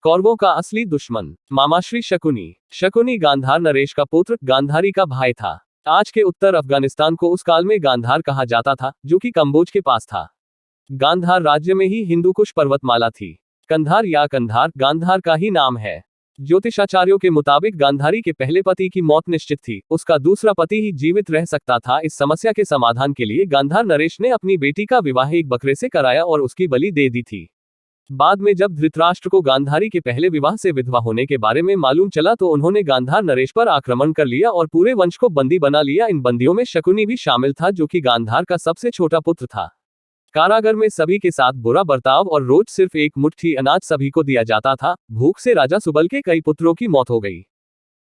कौरवों का असली दुश्मन मामाश्री शकुनी। शकुनी गांधार नरेश का पुत्र, गांधारी का भाई था। आज के उत्तर अफगानिस्तान को उस काल में गांधार कहा जाता था, जो कि कंबोज के पास था। गांधार राज्य में ही हिंदुकुश पर्वतमाला थी। कंधार या कंधार गांधार का ही नाम है। ज्योतिषाचार्यों के मुताबिक गांधारी के पहले पति की मौत निश्चित थी, उसका दूसरा पति ही जीवित रह सकता था। इस समस्या के समाधान के लिए गांधार नरेश ने अपनी बेटी का विवाह एक बकरे से कराया और उसकी बलि दे दी थी। बाद में जब धृतराष्ट्र को गांधारी के पहले विवाह से विधवा होने के बारे में मालूम चला तो उन्होंने गांधार नरेश पर आक्रमण कर लिया और पूरे वंश को बंदी बना लिया। इन बंदियों में शकुनी भी शामिल था, जो कि गांधार का सबसे छोटा पुत्र था। कारागार में सभी के साथ बुरा बर्ताव और रोज सिर्फ एक मुट्ठी अनाज सभी को दिया जाता था। भूख से राजा सुबल के कई पुत्रों की मौत हो गई।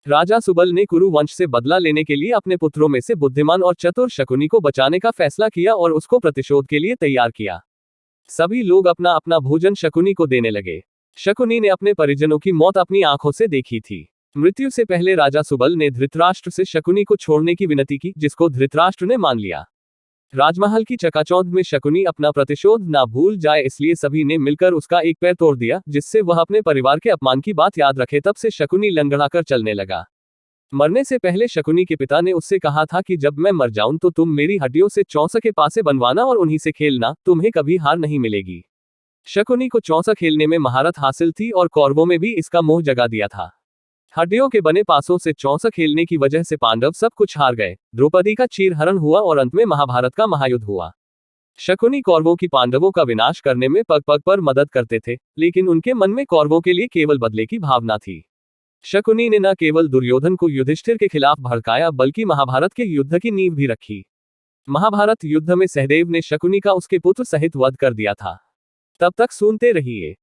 राजा सुबल ने कुरु वंश से बदला लेने के लिए अपने पुत्रों में से बुद्धिमान और चतुर शकुनी को बचाने का फैसला किया और उसको प्रतिशोध के लिए तैयार किया। सभी लोग अपना अपना भोजन शकुनी को देने लगे। शकुनी ने अपने परिजनों की मौत अपनी आंखों से देखी थी। मृत्यु से पहले राजा सुबल ने धृतराष्ट्र से शकुनी को छोड़ने की विनती की, जिसको धृतराष्ट्र ने मान लिया। राजमहल की चकाचौंध में शकुनी अपना प्रतिशोध ना भूल जाए, इसलिए सभी ने मिलकर उसका एक पैर तोड़ दिया, जिससे वह अपने परिवार के अपमान की बात याद रखे। तब से शकुनी लंगड़ाकर चलने लगा। मरने से पहले शकुनी के पिता ने उससे कहा था कि जब मैं मर जाऊं तो तुम मेरी हड्डियों से चौंसा के पासे बनवाना और उन्हीं से खेलना, तुम्हें कभी हार नहीं मिलेगी। शकुनी को चौंसा खेलने में महारत हासिल थी और कौरवों में भी इसका मोह जगा दिया था। हड्डियों के बने पासों से चौंसा खेलने की वजह से पांडव सब कुछ हार गए। द्रौपदी का चीरहरण हुआ और अंत में महाभारत का महायुद्ध हुआ। शकुनी कौरवों की पांडवों का विनाश करने में पग पग पर मदद करते थे, लेकिन उनके मन में कौरवों के लिए केवल बदले की भावना थी। शकुनी ने न केवल दुर्योधन को युधिष्ठिर के खिलाफ भड़काया, बल्कि महाभारत के युद्ध की नींव भी रखी। महाभारत युद्ध में सहदेव ने शकुनी का उसके पुत्र सहित वध कर दिया था। तब तक सुनते रहिए।